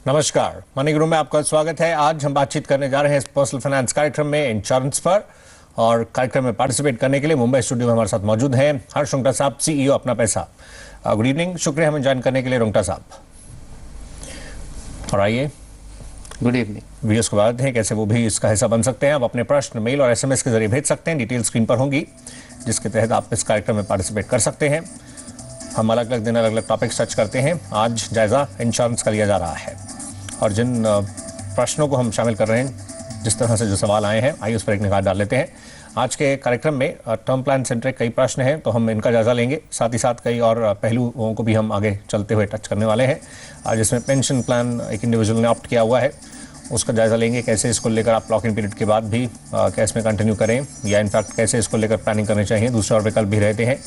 नमस्कार, मनी गुरु में आपका स्वागत है। आज हम बातचीत करने जा रहे हैं इस पर्सनल फाइनेंस कार्यक्रम में इंश्योरेंस पर। और कार्यक्रम में पार्टिसिपेट करने के लिए मुंबई स्टूडियो में हमारे साथ मौजूद हैं हर्ष रुंगटा साहब, सीईओ अपना पैसा। गुड इवनिंग, शुक्रिया हमें ज्वाइन करने के लिए रुंगटा साहब। और आइए, गुड इवनिंग। वीडियोस को बताते हैं कैसे वो भी इसका हिस्सा बन सकते हैं। आप अपने प्रश्न मेल और एसएमएस के जरिए भेज सकते हैं। डिटेल स्क्रीन पर होंगी, जिसके तहत आप इस कार्यक्रम में पार्टिसिपेट कर सकते हैं। हम अलग अलग दिन अलग अलग टॉपिक्स टच करते हैं। आज जायजा इंश्योरेंस का लिया जा रहा है और जिन प्रश्नों को हम शामिल कर रहे हैं, जिस तरह से जो सवाल आए हैं, आइए उस पर एक निगाह डाल लेते हैं। आज के कार्यक्रम में टर्म प्लान सेंट्रिक कई प्रश्न हैं, तो हम इनका जायजा लेंगे। साथ ही साथ कई और पहलुओं को भी हम आगे चलते हुए टच करने वाले हैं। जिसमें पेंशन प्लान एक इंडिविजुअल ने ऑप्ट किया हुआ है, उसका जायजा लेंगे। कैसे इसको लेकर आप लॉक इन पीरियड के बाद भी कैसे में कंटिन्यू करें, या इनफैक्ट कैसे इसको लेकर प्लानिंग करनी चाहिए। दूसरे और विकल्प भी रहते हैं,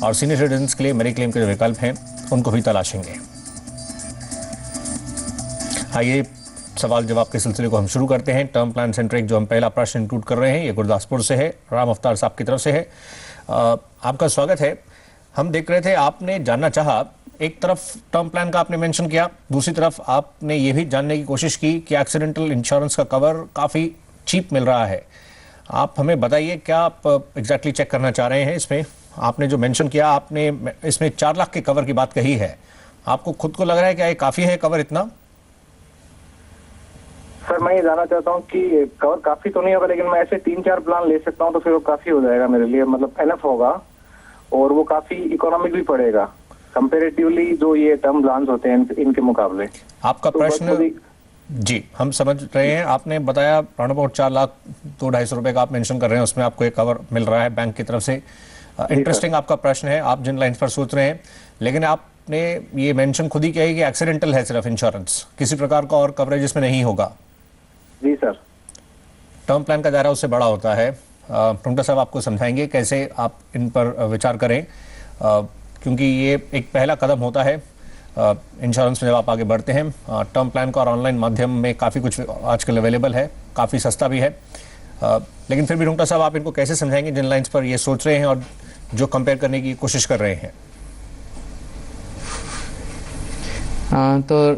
और सीनियर सिटीजन के लिए मेरी क्लेम के जो विकल्प हैं उनको भी तलाशेंगे। आइए सवाल जवाब के सिलसिले को हम शुरू करते हैं। टर्म प्लान सेंट्रिक जो हम पहला प्रश्न इंक्लूड कर रहे हैं, ये गुरदासपुर से है, राम अवतार साहब की तरफ से है। आपका स्वागत है। हम देख रहे थे, आपने जानना चाहा, एक तरफ टर्म प्लान का आपने मेंशन किया, दूसरी तरफ आपने ये भी जानने की कोशिश की कि एक्सीडेंटल इंश्योरेंस का कवर काफ़ी चीप मिल रहा है। आप हमें बताइए, क्या आप एग्जैक्टली चेक करना चाह रहे हैं इसमें? आपने जो मेंशन किया, आपने इसमें 4 लाख के कवर की बात कही है। आपको खुद को लग रहा है क्या ये काफ़ी है कवर इतना? सर, मैं ये जानना चाहता हूँ कि कवर काफी तो नहीं होगा, लेकिन मैं ऐसे 3-4 प्लान ले सकता हूँ तो फिर वो काफी हो जाएगा मेरे लिए। मतलब एनफ होगा और वो काफी इकोनॉमिक भी पड़ेगा कंपेरेटिवली जो ये टर्म प्लान होते हैं इनके मुकाबले। आपका तो प्रश्न जी हम समझ रहे हैं। आपने बताया राउंड अबाउट 4 लाख 2-2.5 रुपए का आप मेंशन कर रहे हैं, उसमें आपको एक कवर मिल रहा है बैंक की तरफ से। इंटरेस्टिंग आपका प्रश्न है, आप जिन लाइन्स पर सोच रहे हैं। लेकिन आपने ये मेंशन खुद ही किया है कि एक्सीडेंटल है सिर्फ इंश्योरेंस, किसी प्रकार का और कवरेज इसमें नहीं होगा। जी सर। टर्म प्लान का दायरा उससे बड़ा होता है। रुंगटा साहब आपको समझाएंगे कैसे आप इन पर विचार करें, क्योंकि ये एक पहला कदम होता है इंश्योरेंस में जब आप आगे बढ़ते हैं। टर्म प्लान का और ऑनलाइन माध्यम में काफ़ी कुछ आजकल अवेलेबल है, काफ़ी सस्ता भी है। लेकिन फिर भी रुंगटा साहब, आप इनको कैसे समझाएंगे जिन लाइन्स पर ये सोच रहे हैं और जो कंपेयर करने की कोशिश कर रहे हैं? तो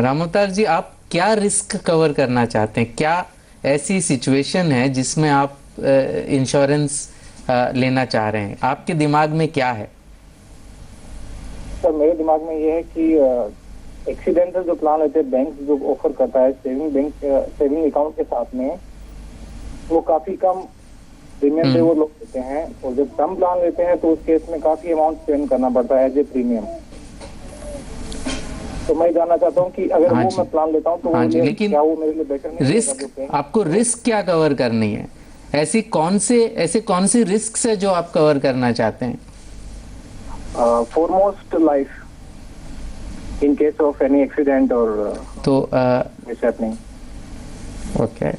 रामोतार जी, आप क्या रिस्क कवर करना चाहते हैं? क्या ऐसी सिचुएशन है जिसमें आप इंश्योरेंस लेना चाह रहे हैं? आपके दिमाग में क्या है? सर, मेरे दिमाग में ये है कि एक्सीडेंटल जो प्लान होते हैं बैंक जो ऑफर करता है सेविंग अकाउंट के साथ में, वो काफी कम प्रीमियम पे वो लोग लेते हैं। और जब टर्म प्लान लेते हैं तो उस केस में काफी अमाउंट स्पेंड करना पड़ता है एज ए प्रीमियम। तो मैं जानना चाहता हूँ कि अगर वो मैं प्लान लेता हूँ तो लेकिन क्या वो मेरे लिए बेटर नहीं रिस्क, आपको रिस्क क्या कवर करनी है? ऐसे कौन सी रिस्क है जो आप कवर करना चाहते हैं? Foremost life in case of any accident और तो हैपनिंग। ओके,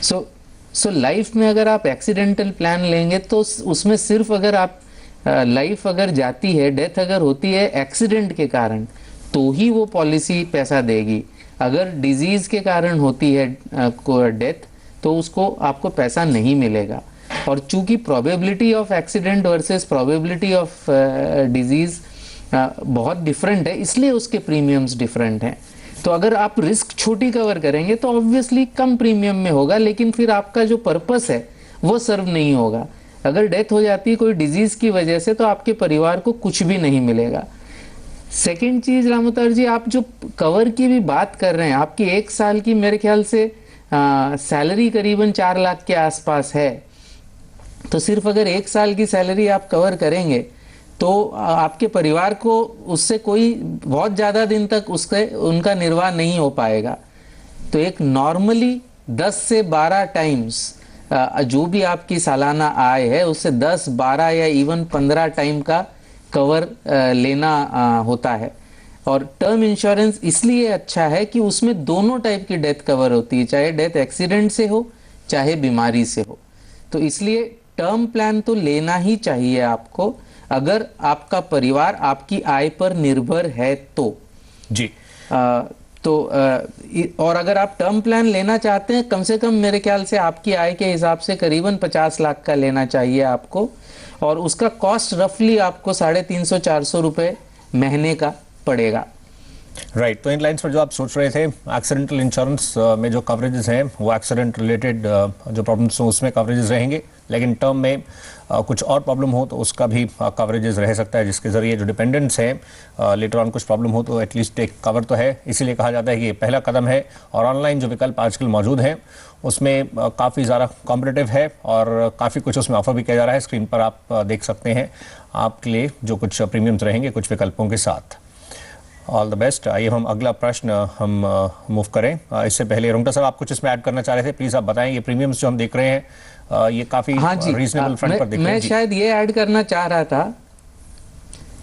सो लाइफ में अगर आप एक्सीडेंटल प्लान लेंगे तो उसमें सिर्फ अगर आप लाइफ अगर जाती है, डेथ अगर होती है एक्सीडेंट के कारण, तो ही वो पॉलिसी पैसा देगी। अगर डिजीज के कारण होती है डेथ, तो उसको आपको पैसा नहीं मिलेगा। और चूंकि probability of accident versus probability of disease बहुत डिफरेंट है, इसलिए उसके प्रीमियम्स डिफरेंट हैं। तो अगर आप रिस्क छोटी कवर करेंगे तो ऑब्वियसली कम प्रीमियम में होगा, लेकिन फिर आपका जो पर्पस है वो सर्व नहीं होगा। अगर डेथ हो जाती है कोई डिजीज की वजह से, तो आपके परिवार को कुछ भी नहीं मिलेगा। सेकेंड चीज रामोतार जी, आप जो कवर की भी बात कर रहे हैं, आपकी 1 साल की मेरे ख्याल से सैलरी करीबन 4 लाख के आसपास है। तो सिर्फ अगर 1 साल की सैलरी आप कवर करेंगे तो आपके परिवार को उससे कोई बहुत ज़्यादा दिन तक उनका निर्वाह नहीं हो पाएगा। तो एक नॉर्मली 10 से 12 टाइम्स जो भी आपकी सालाना आय है, उससे 10, 12 या इवन 15 टाइम का कवर लेना होता है। और टर्म इंश्योरेंस इसलिए अच्छा है कि उसमें दोनों टाइप की डेथ कवर होती है, चाहे डेथ एक्सीडेंट से हो चाहे बीमारी से हो। तो इसलिए टर्म प्लान तो लेना ही चाहिए आपको, अगर आपका परिवार आपकी आय पर निर्भर है तो जी। और अगर आप टर्म प्लान लेना चाहते हैं, कम से कम मेरे ख्याल से आपकी आय के हिसाब से करीबन 50 लाख का लेना चाहिए आपको। और उसका कॉस्ट रफली आपको 350-400 रुपये महीने का पड़ेगा। राइट, तो इन लाइन्स पर जो आप सोच रहे थे, एक्सीडेंटल इंश्योरेंस में जो कवरेजेस हैं वो एक्सीडेंट रिलेटेड जो प्रॉब्लम्स हो उसमें कवरेजेस रहेंगे, लेकिन टर्म में कुछ और प्रॉब्लम हो तो उसका भी कवरेजेस रह सकता है, जिसके ज़रिए जो डिपेंडेंट्स हैं लेटर ऑन कुछ प्रॉब्लम हो तो एटलीस्ट एक कवर तो है। इसीलिए कहा जाता है कि ये पहला कदम है। और ऑनलाइन जो विकल्प आजकल मौजूद हैं उसमें काफ़ी ज़्यादा कॉम्पिटिटिव है और काफ़ी कुछ उसमें ऑफर भी किया जा रहा है। स्क्रीन पर आप देख सकते हैं आपके लिए जो कुछ प्रीमियम्स रहेंगे कुछ विकल्पों के साथ। All the best. आइए हम अगला प्रश्न हम मूव करें। इससे पहले रुंगटा साहब आप कुछ इसमें ऐड करना चाह रहे थे, प्लीज आप बताएं। ये प्रीमियम्स जो हम देख रहे हैं ये काफी रीजनेबल फ्रंट पर दिख रहे हैं। मैं शायद ये ऐड करना चाह रहा था,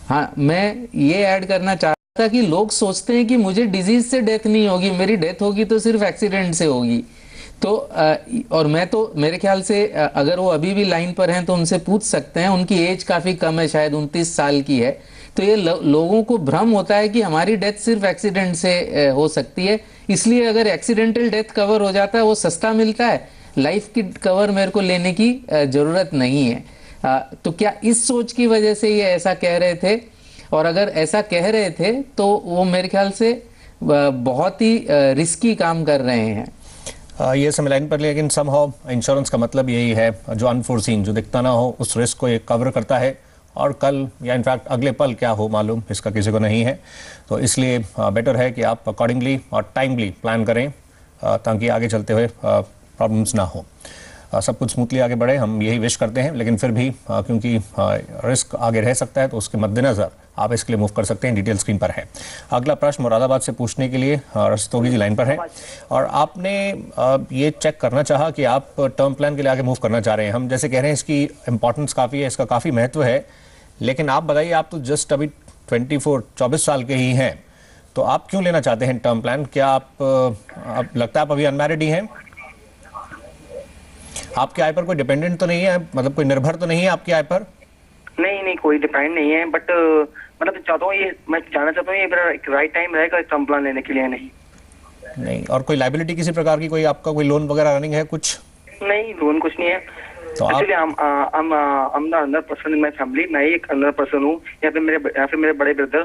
हाँ मैं ये ऐड करना चाह रहा था कि लोग सोचते हैं कि मुझे डिजीज से डेथ नहीं होगी, मेरी डेथ होगी तो सिर्फ एक्सीडेंट से होगी। तो और मैं तो मेरे ख्याल से अगर वो अभी भी लाइन पर हैं तो उनसे पूछ सकते हैं, उनकी एज काफी कम है, शायद 29 साल की है। तो ये लोगों को भ्रम होता है कि हमारी डेथ सिर्फ एक्सीडेंट से हो सकती है, इसलिए अगर एक्सीडेंटल डेथ कवर हो जाता है वो सस्ता मिलता है, लाइफ की कवर मेरे को लेने की जरूरत नहीं है। तो क्या इस सोच की वजह से ये ऐसा कह रहे थे? और अगर ऐसा कह रहे थे तो वो मेरे ख्याल से बहुत ही रिस्की काम कर रहे हैं। ये समय लाइन पर, लेकिन समहाउ इंश्योरेंस का मतलब यही है, जो अनफोर्सीन, जो दिखता ना हो, उस रिस्क को ये कवर करता है। और कल या इनफैक्ट अगले पल क्या हो मालूम, इसका किसी को नहीं है। तो इसलिए बेटर है कि आप अकॉर्डिंगली और टाइमली प्लान करें ताकि आगे चलते हुए प्रॉब्लम्स ना हो, सब कुछ स्मूथली आगे बढ़े, हम यही विश करते हैं। लेकिन फिर भी क्योंकि रिस्क आगे रह सकता है तो उसके मद्देनज़र आप इसके लिए मूव कर सकते हैं। डिटेल स्क्रीन पर है। अगला प्रश्न मुरादाबाद से पूछने के लिए रस्तोगी जी लाइन पर है और आपने ये चेक करना चाहा कि आप टर्म प्लान के लिए आगे मूव करना चाह रहे हैं। हम जैसे कह रहे हैं इसकी इंपॉर्टेंस काफ़ी है, इसका काफ़ी महत्व है, लेकिन आप बताइए, आप तो जस्ट अभी 24 साल के ही हैं, तो आप क्यों लेना चाहते हैं टर्म प्लान? क्या आप लगता है आप अभी अनमैरिड ही हैं? आपके आय पर कोई डिपेंडेंट तो नहीं है, मतलब कोई निर्भर तो नहीं है आपकी आय पर? नहीं, कोई डिपेंड नहीं है, बट मतलब चाहता हूँ ये, मैं जानना चाहता हूँ ये मेरा एक राइट टाइम रहेगा टर्म प्लान लेने के लिए? नहीं। और कोई लायबिलिटी किसी प्रकार की, कोई आपका कोई लोन वगैरह रनिंग है कुछ? नहीं, लोन कुछ नहीं है। तो actually I'm the another person in my family, मैं ही एक another person हूँ, या फिर मेरे बड़े ब्रदर।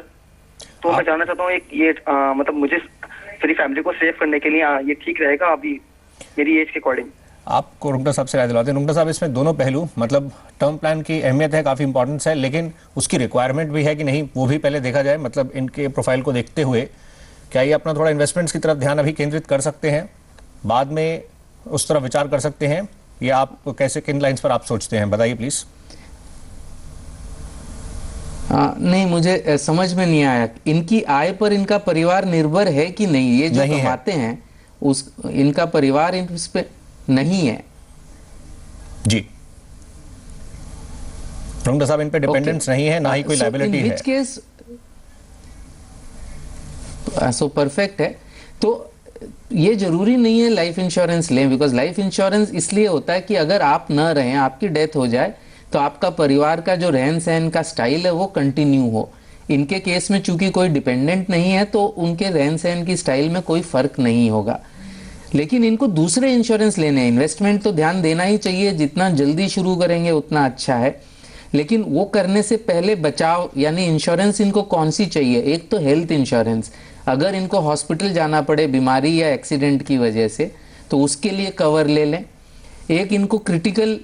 तो मैं जानना चाहता हूँ ये मतलब मुझे मेरी फैमिली को सेव करने के लिए ये ठीक रहेगा अभी मेरी एज के अकॉर्डिंग? आपको रुंगटा साहब से राय दिलाते हैं। रुंगटा साहब, इसमें दोनों पहलू, मतलब टर्म प्लान की अहमियत है, काफ़ी इंपॉर्टेंस है, लेकिन उसकी रिक्वायरमेंट भी है कि नहीं, वो भी पहले देखा जाए। मतलब इनके प्रोफाइल को देखते हुए क्या ये अपना थोड़ा इन्वेस्टमेंट्स की तरफ ध्यान अभी केंद्रित कर सकते हैं, बाद में उस तरफ विचार कर सकते हैं, या आप कैसे, किन लाइंस पर आप सोचते हैं, बताइए प्लीज। नहीं, मुझे समझ में नहीं आया, इनकी आय पर इनका परिवार निर्भर है कि नहीं? ये जो कमाते हैं उस इनका परिवार इस पे नहीं है जी। रुंगटा साहब, इन पे डिपेंडेंस नहीं है, ना ही कोई लायबिलिटी है। विच केस सो परफेक्ट है। तो ये जरूरी नहीं है लाइफ इंश्योरेंस लें, बिकॉज लाइफ इंश्योरेंस इसलिए होता है कि अगर आप न रहें, आपकी डेथ हो जाए, तो आपका परिवार का जो रहन सहन का स्टाइल है वो कंटिन्यू हो। इनके केस में चूंकि कोई डिपेंडेंट नहीं है तो उनके रहन सहन की स्टाइल में कोई फर्क नहीं होगा। लेकिन इनको दूसरे इंश्योरेंस लेने हैं। इन्वेस्टमेंट तो ध्यान देना ही चाहिए, जितना जल्दी शुरू करेंगे उतना अच्छा है, लेकिन वो करने से पहले बचाव, यानी इंश्योरेंस इनको कौन सी चाहिए? एक तो हेल्थ इंश्योरेंस, अगर इनको हॉस्पिटल जाना पड़े बीमारी या एक्सीडेंट की वजह से तो उसके लिए कवर ले लें। एक इनको क्रिटिकल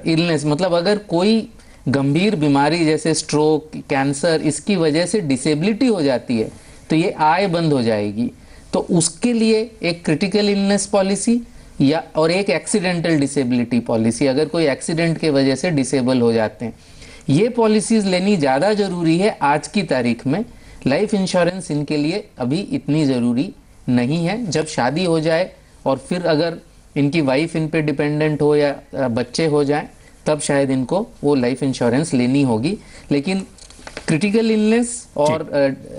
इलनेस, मतलब अगर कोई गंभीर बीमारी जैसे स्ट्रोक, कैंसर, इसकी वजह से डिसेबिलिटी हो जाती है तो ये आय बंद हो जाएगी, तो उसके लिए एक क्रिटिकल इलनेस पॉलिसी या और एक एक्सीडेंटल डिसेबिलिटी पॉलिसी, अगर कोई एक्सीडेंट के वजह से डिसेबल हो जाते हैं। ये पॉलिसीज लेनी ज़्यादा ज़रूरी है आज की तारीख में। लाइफ इंश्योरेंस इनके लिए अभी इतनी ज़रूरी नहीं है। जब शादी हो जाए और फिर अगर इनकी वाइफ इन पे डिपेंडेंट हो या बच्चे हो जाएं, तब शायद इनको वो लाइफ इंश्योरेंस लेनी होगी। लेकिन क्रिटिकल इलनेस और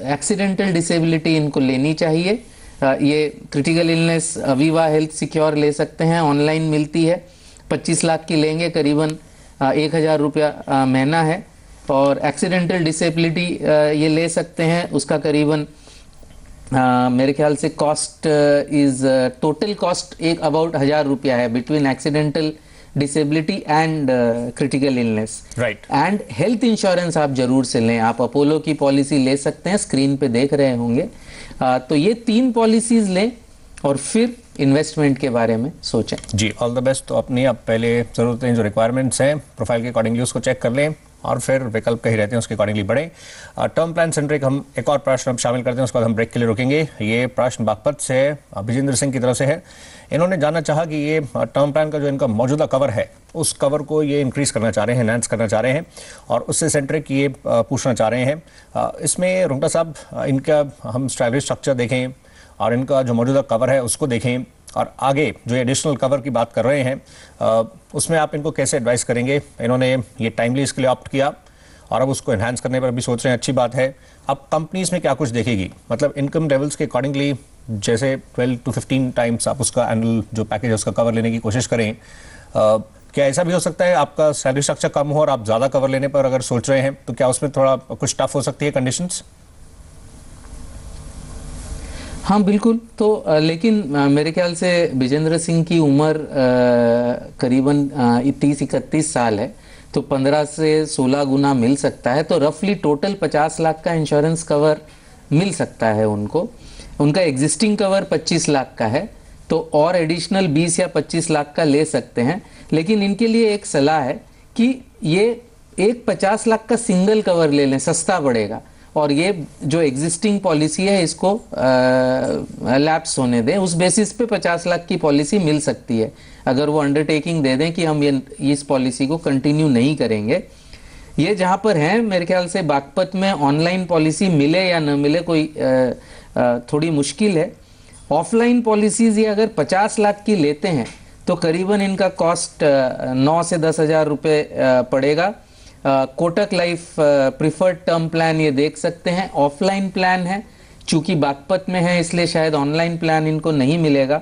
एक्सीडेंटल डिसेबिलिटी इनको लेनी चाहिए। ये critical illness Aviva health secure ले सकते हैं, ऑनलाइन मिलती है, 25 लाख की लेंगे, करीबन 1000 रुपया महीना है। और एक्सीडेंटल डिसेबिलिटी ये ले सकते हैं, उसका करीबन मेरे ख्याल से कॉस्ट इज टोटल कॉस्ट एक अबाउट 1000 रुपया है। Between accidental disability and critical illness. Right. And health insurance आप जरूर से लें। आप अपोलो की पॉलिसी ले सकते हैं, स्क्रीन पे देख रहे होंगे। तो ये 3 पॉलिसीज लें और फिर इन्वेस्टमेंट के बारे में सोचें। जी, ऑल द बेस्ट। तो अपनी आप पहले ज़रूरतें जो रिक्वायरमेंट्स हैं प्रोफाइल के अकॉर्डिंगली उसको चेक कर लें और फिर विकल्प कहीं रहते हैं उसके अकॉर्डिंगली बढ़ें। टर्म प्लान सेंट्रिक हम एक और प्रश्न अब शामिल करते हैं, उसके बाद हम ब्रेक के लिए रुकेंगे। ये प्रश्न बागपत से है, विजेंद्र सिंह की तरफ से है। इन्होंने जानना चाहा कि ये टर्म प्लान का जो इनका मौजूदा कवर है उस कवर को ये इंक्रीज करना चाह रहे हैं, एनहांस करना चाह रहे हैं और उससे सेंट्रिक ये पूछना चाह रहे हैं। इसमें रुंगटा साहब, इनका हम स्ट्रैटेजी स्ट्रक्चर देखें और इनका जो मौजूदा कवर है उसको देखें और आगे जो एडिशनल कवर की बात कर रहे हैं उसमें आप इनको कैसे एडवाइस करेंगे? इन्होंने ये टाइमली इसके लिए ऑप्ट किया और अब उसको एनहांस करने पर भी सोच रहे हैं, अच्छी बात है। अब कंपनीज में क्या कुछ देखेगी, मतलब इनकम लेवल्स के अकॉर्डिंगली जैसे 12 to 15 टाइम्स आप उसका एनुअल जो पैकेज है उसका कवर लेने की कोशिश करें। क्या ऐसा भी हो सकता है आपका सैलरी स्ट्रक्चर कम हो और आप ज़्यादा कवर लेने पर अगर सोच रहे हैं तो क्या उसमें थोड़ा कुछ टफ हो सकती है कंडीशंस? हाँ बिल्कुल। तो लेकिन मेरे ख्याल से विजेंद्र सिंह की उम्र करीबन 30-31 साल है, तो 15 से 16 गुना मिल सकता है। तो रफली टोटल 50 लाख का इंश्योरेंस कवर मिल सकता है उनको। उनका एग्जिस्टिंग कवर 25 लाख का है, तो और एडिशनल 20 या 25 लाख का ले सकते हैं। लेकिन इनके लिए एक सलाह है कि ये एक 50 लाख का सिंगल कवर ले लें, सस्ता पड़ेगा। और ये जो एग्जिस्टिंग पॉलिसी है इसको लैप्स होने दें। उस बेसिस पे 50 लाख की पॉलिसी मिल सकती है, अगर वो अंडरटेकिंग दे दें कि हम ये इस पॉलिसी को कंटिन्यू नहीं करेंगे। ये जहाँ पर हैं मेरे ख्याल से बागपत में ऑनलाइन पॉलिसी मिले या न मिले कोई थोड़ी मुश्किल है। ऑफलाइन पॉलिसीज ये अगर 50 लाख की लेते हैं तो करीबन इनका कॉस्ट 9 से 10 हज़ार रुपये पड़ेगा। Kotak life preferred term plan ये देख सकते हैं, ऑफलाइन प्लान है, चूंकि बागपत में है इसलिए शायद ऑनलाइन प्लान इनको नहीं मिलेगा।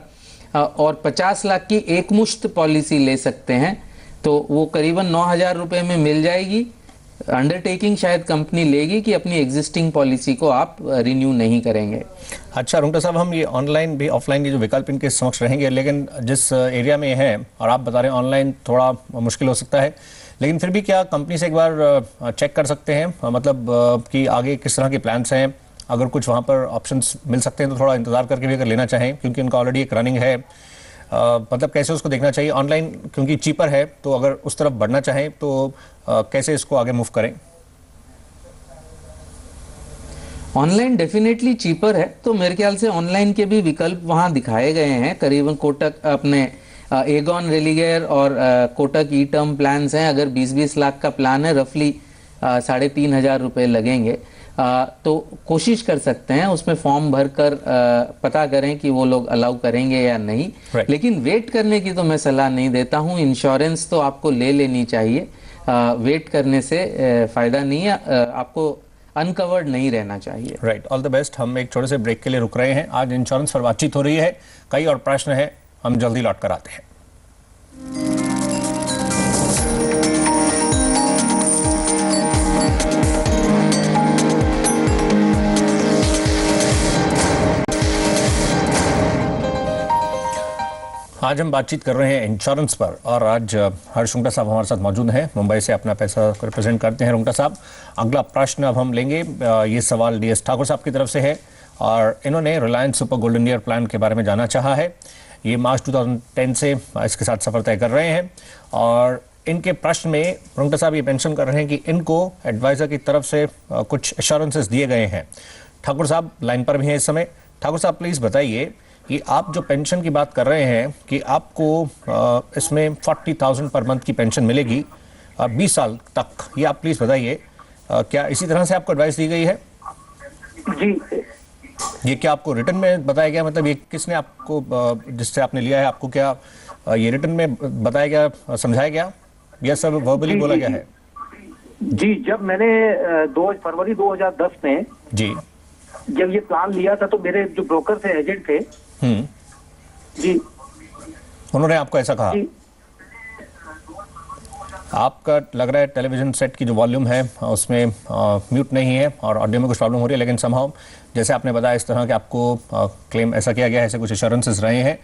और 50 लाख की एक मुश्त पॉलिसी ले सकते हैं, तो वो करीबन 9,000 रुपये में मिल जाएगी। अंडरटेकिंग शायद कंपनी लेगी कि अपनी एग्जिस्टिंग पॉलिसी को आप रिन्यू नहीं करेंगे। अच्छा रुंगटा साहब, हम ये ऑनलाइन भी ऑफलाइन के जो विकल्प इनके समक्ष रहेंगे, लेकिन जिस एरिया में है और आप बता रहे हैं ऑनलाइन थोड़ा मुश्किल हो सकता है, लेकिन फिर भी क्या कंपनी से एक बार चेक कर सकते हैं, मतलब कि आगे किस तरह के प्लान्स हैं? अगर कुछ वहाँ पर ऑप्शंस मिल सकते हैं तो थोड़ा इंतजार करके भी अगर लेना चाहें, क्योंकि उनका ऑलरेडी एक रनिंग है, मतलब कैसे उसको देखना चाहिए ऑनलाइन, क्योंकि चीपर है, तो अगर उस तरफ बढ़ना चाहें तो कैसे इसको आगे मूव करें? ऑनलाइन डेफिनेटली चीपर है, तो मेरे ख्याल से ऑनलाइन के भी विकल्प वहाँ दिखाए गए हैं। करीबन कोटक अपने एगॉन रेलिगेयर और कोटक ई टर्म प्लान्स हैं। अगर 20-20 लाख का प्लान है, रफली 3,500 रुपये लगेंगे। तो कोशिश कर सकते हैं, उसमें फॉर्म भरकर पता करें कि वो लोग अलाउ करेंगे या नहीं। लेकिन वेट करने की तो मैं सलाह नहीं देता हूँ। इंश्योरेंस तो आपको ले लेनी चाहिए, वेट करने से फायदा नहीं है, आपको अनकवर्ड नहीं रहना चाहिए। Right, all the best. हम एक छोटे से ब्रेक के लिए रुक रहे हैं। आज इंश्योरेंस पर बातचीत हो रही है, कई और प्रश्न है, हम जल्दी लौट कर आते हैं। आज हम बातचीत कर रहे हैं इंश्योरेंस पर और आज हर्ष रुंगटा साहब हमारे साथ मौजूद हैं, मुंबई से अपना पैसा को रिप्रेजेंट करते हैं। रुंगटा साहब, अगला प्रश्न अब हम लेंगे। ये सवाल DS ठाकुर साहब की तरफ से है और इन्होंने Reliance super golden year plan के बारे में जानना चाहा है। ये मार्च 2010 से इसके साथ सफर तय कर रहे हैं और इनके प्रश्न में रुंगटा साहब ये मेंशन कर रहे हैं कि इनको एडवाइजर की तरफ से कुछ एश्योरेंसेस दिए गए हैं। ठाकुर साहब लाइन पर भी हैं इस समय। ठाकुर साहब प्लीज़ बताइए कि आप जो पेंशन की बात कर रहे हैं कि आपको इसमें 40,000 पर मंथ की पेंशन मिलेगी 20 साल तक, ये आप प्लीज़ बताइए, क्या इसी तरह से आपको एडवाइस दी गई है? जी। ये क्या आपको रिटर्न में बताया गया, मतलब ये किसने आपको, जिससे आपने लिया है, आपको क्या ये रिटर्न में बताया गया, समझाया गया, या सब वर्बली बोला गया है? जी, जब मैंने 2 फरवरी 2010 में जी जब ये प्लान लिया था तो मेरे जो ब्रोकर थे, एजेंट थे, जी, उन्होंने आपको ऐसा कहा? जी। आपका लग रहा है टेलीविजन सेट की जो वॉल्यूम है उसमें म्यूट नहीं है और ऑडियो में कुछ प्रॉब्लम हो रही है, लेकिन समहाउ जैसे आपने बताया इस तरह के आपको क्लेम ऐसा किया गया है, ऐसे कुछ एश्योरेंसेस रहे हैं।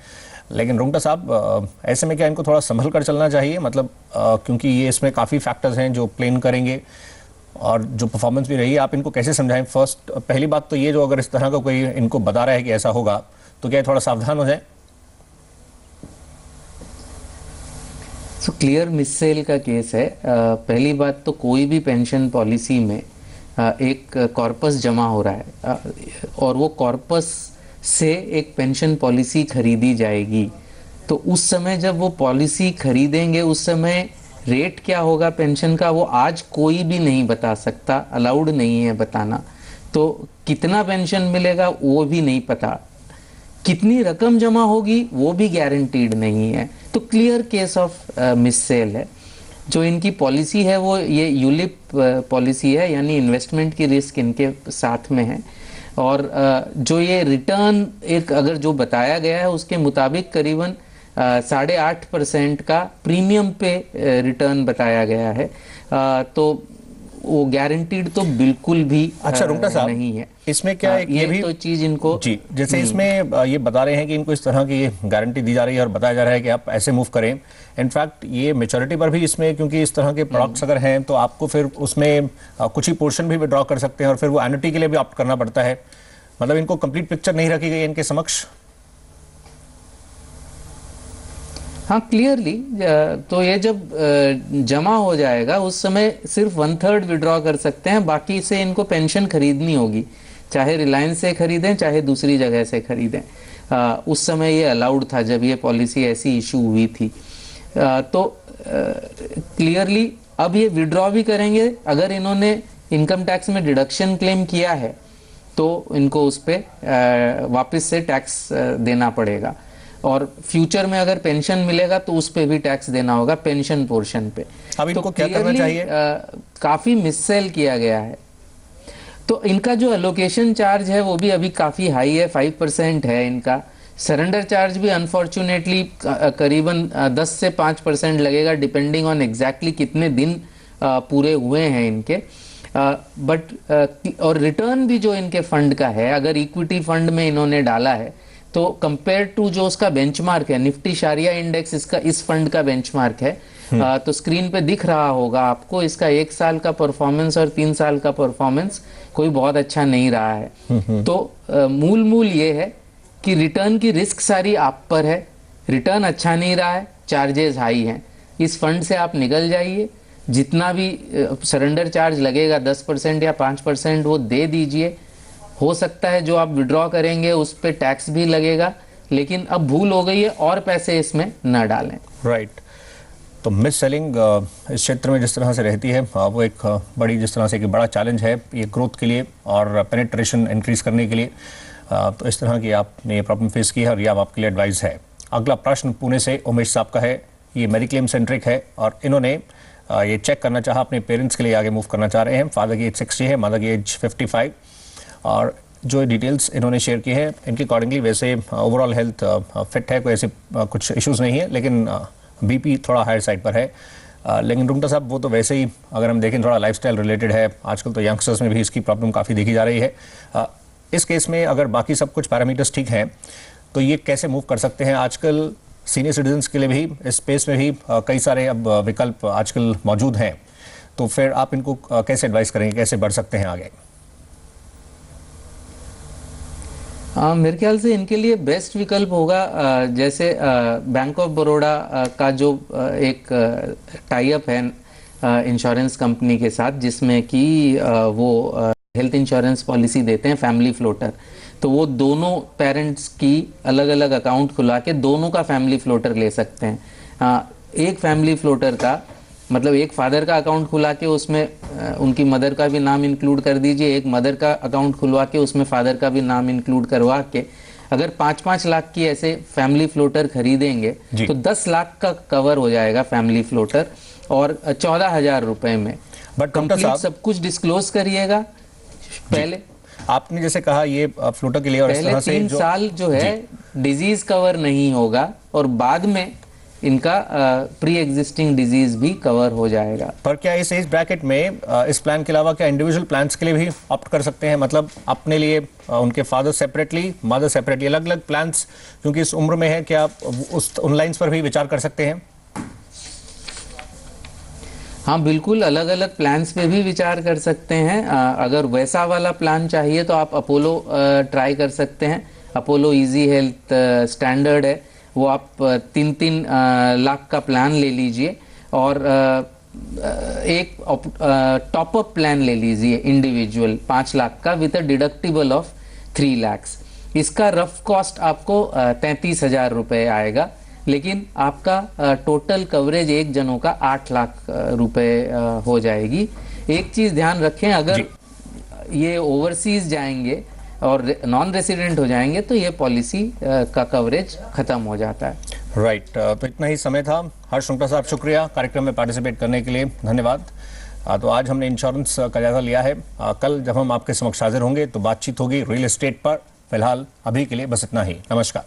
लेकिन रुंगटा साहब, ऐसे में क्या इनको थोड़ा संभल कर चलना चाहिए, मतलब क्योंकि ये इसमें काफ़ी फैक्टर्स हैं जो प्लेन करेंगे और जो परफॉर्मेंस भी रही है, आप इनको कैसे समझाएं? फर्स्ट, पहली बात तो ये, जो अगर इस तरह का कोई इनको बता रहा है कि ऐसा होगा, तो क्या थोड़ा सावधान हो जाए? सो क्लियर मिससेल का केस है। पहली बात तो कोई भी पेंशन पॉलिसी में एक कॉर्पस जमा हो रहा है और वो कॉर्पस से एक पेंशन पॉलिसी खरीदी जाएगी, तो उस समय जब वो पॉलिसी खरीदेंगे उस समय रेट क्या होगा पेंशन का वो आज कोई भी नहीं बता सकता, अलाउड नहीं है बताना। तो कितना पेंशन मिलेगा वो भी नहीं पता, कितनी रकम जमा होगी वो भी गारंटीड नहीं है। तो क्लियर केस ऑफ मिससेल है। जो इनकी पॉलिसी है वो ये यूलिप पॉलिसी है, यानी इन्वेस्टमेंट की रिस्क इनके साथ में है। और जो ये रिटर्न एक अगर जो बताया गया है उसके मुताबिक करीबन 8.5% का प्रीमियम पे रिटर्न बताया गया है। तो वो गारंटीड तो बिल्कुल भी अच्छा रुंगटा साहब, नहीं है। इसमें क्या है, ये भी तो चीज इनको जी, जैसे इसमें ये बता रहे हैं कि इनको इस तरह की गारंटी दी जा रही है और बताया जा रहा है कि आप ऐसे मूव करें। इनफैक्ट ये मैच्योरिटी पर भी इसमें, क्योंकि इस तरह के प्रोडक्ट्स अगर हैं तो आपको फिर उसमें कुछ ही पोर्शन भी विड्रॉ कर सकते हैं और फिर वो एन्युटी के लिए भी ऑप्ट करना पड़ता है। मतलब इनको कंप्लीट पिक्चर नहीं रखी गई इनके समक्ष। हाँ क्लियरली, तो ये जब जमा हो जाएगा उस समय सिर्फ 1/3 विड्रॉ कर सकते हैं, बाकी से इनको पेंशन खरीदनी होगी, चाहे रिलायंस से खरीदें चाहे दूसरी जगह से खरीदें। उस समय ये अलाउड था जब ये पॉलिसी ऐसी इशू हुई थी। तो क्लियरली अब ये विड्रॉ भी करेंगे, अगर इन्होंने इनकम टैक्स में डिडक्शन क्लेम किया है तो इनको उस पर वापस से टैक्स देना पड़ेगा, और फ्यूचर में अगर पेंशन मिलेगा तो उस पे भी टैक्स देना होगा पेंशन पोर्शन पे। अब इनको क्या करना चाहिए? काफी मिससेल किया गया है। तो इनका जो एलोकेशन चार्ज है वो भी अभी काफी हाई है, 5% है इनका। सरेंडर चार्ज भी अनफॉर्चुनेटली करीबन 10 से 5% लगेगा, डिपेंडिंग ऑन एग्जैक्टली कितने दिन पूरे हुए हैं इनके। बट और रिटर्न भी जो इनके फंड का है, अगर इक्विटी फंड में इन्होंने डाला है तो कंपेयर टू जो उसका बेंचमार्क है, निफ्टी शारिया इंडेक्स इसका इस फंड का बेंचमार्क है। तो स्क्रीन पे दिख रहा होगा आपको इसका 1 साल का परफॉर्मेंस और 3 साल का परफॉर्मेंस कोई बहुत अच्छा नहीं रहा है। तो मूल ये है कि रिटर्न की रिस्क सारी आप पर है, रिटर्न अच्छा नहीं रहा है, चार्जेस हाई हैं, इस फंड से आप निकल जाइए। जितना भी सरेंडर चार्ज लगेगा 10% या 5% वो दे दीजिए। हो सकता है जो आप विड्रॉ करेंगे उस पे टैक्स भी लगेगा, लेकिन अब भूल हो गई है और पैसे इसमें न डालें। राइट। तो मिस सेलिंग इस क्षेत्र में जिस तरह से रहती है वो एक बड़ी, जिस तरह से एक बड़ा चैलेंज है ये ग्रोथ के लिए और पेनिट्रेशन इंक्रीज करने के लिए। तो इस तरह की आपने ये प्रॉब्लम फेस की है और ये आपके लिए एडवाइस है। अगला प्रश्न पुणे से उमेश साहब का है। ये मेडिक्लेम सेंट्रिक है और इन्होंने ये चेक करना चाहा, अपने पेरेंट्स के लिए आगे मूव करना चाह रहे हैं। फादर की एज 60 है, मदर की एज 55, और जो डिटेल्स इन्होंने शेयर की है इनके अकॉर्डिंगली वैसे ओवरऑल हेल्थ फिट है, कोई ऐसे कुछ इश्यूज़ नहीं है, लेकिन बीपी थोड़ा हायर साइड पर है। लेकिन रुंगटा साहब वो तो वैसे ही अगर हम देखें थोड़ा लाइफस्टाइल रिलेटेड है, आजकल तो यंगस्टर्स में भी इसकी प्रॉब्लम काफ़ी देखी जा रही है। इस केस में अगर बाकी सब कुछ पैरामीटर्स ठीक हैं तो ये कैसे मूव कर सकते हैं? आजकल सीनियर सिटीजन्स के लिए भी इस स्पेस में भी कई सारे अब विकल्प आजकल मौजूद हैं, तो फिर आप इनको कैसे एडवाइस करेंगे, कैसे बढ़ सकते हैं आगे? मेरे ख्याल से इनके लिए बेस्ट विकल्प होगा जैसे बैंक ऑफ बड़ौदा का जो एक टाई अप है इंश्योरेंस कंपनी के साथ, जिसमें कि वो हेल्थ इंश्योरेंस पॉलिसी देते हैं फैमिली फ्लोटर। तो वो दोनों पेरेंट्स की अलग अलग अकाउंट खुला के दोनों का फैमिली फ्लोटर ले सकते हैं। एक फैमिली फ्लोटर का मतलब एक फादर का अकाउंट खुला के उसमें उनकी मदर का भी नाम इंक्लूड कर दीजिए, एक मदर का अकाउंट खुलवा के उसमें फादर का भी नाम इंक्लूड करवा के अगर 5-5 लाख की ऐसे फैमिली फ्लोटर खरीदेंगे तो 10 लाख का कवर हो जाएगा फैमिली फ्लोटर, और 14,000 रुपए में। बट कंप्लीट सब कुछ डिस्क्लोज करिएगा पहले। आपने जैसे कहा ये फ्लोटर के लिए, और इस तरह से 3 साल जो है डिजीज कवर नहीं होगा, और बाद में इनका प्री एग्जिस्टिंग डिजीज भी कवर हो जाएगा। पर क्या इस एज ब्रैकेट में इस प्लान के अलावा क्या इंडिविजुअल प्लान्स के लिए भी ऑप्ट कर सकते हैं? मतलब अपने लिए उनके फादर सेपरेटली, मदर सेपरेटली, अलग अलग प्लान्स क्योंकि इस उम्र में है, क्या उस उन लाइन्स पर भी विचार कर सकते हैं? हाँ बिल्कुल, अलग अलग प्लान्स पे भी विचार कर सकते हैं। अगर वैसा वाला प्लान चाहिए तो आप अपोलो ट्राई कर सकते हैं। अपोलो इजी हेल्थ स्टैंडर्ड है, वो आप 3-3 लाख का प्लान ले लीजिए और एक टॉप अप प्लान ले लीजिए इंडिविजुअल 5 लाख का with a deductible of 3 lakhs. इसका रफ कॉस्ट आपको 33,000 रुपये आएगा, लेकिन आपका टोटल कवरेज एक जनों का 8 लाख रुपए हो जाएगी। एक चीज ध्यान रखें, अगर ये ओवरसीज जाएंगे और नॉन रेसिडेंट हो जाएंगे तो ये पॉलिसी का कवरेज खत्म हो जाता है। राइट, तो इतना ही समय था। हर्ष शुक्ला साहब, शुक्रिया कार्यक्रम में पार्टिसिपेट करने के लिए, धन्यवाद। तो आज हमने इंश्योरेंस का जायजा लिया है। कल जब हम आपके समक्ष हाजिर होंगे तो बातचीत होगी रियल एस्टेट पर। फिलहाल अभी के लिए बस इतना ही। नमस्कार।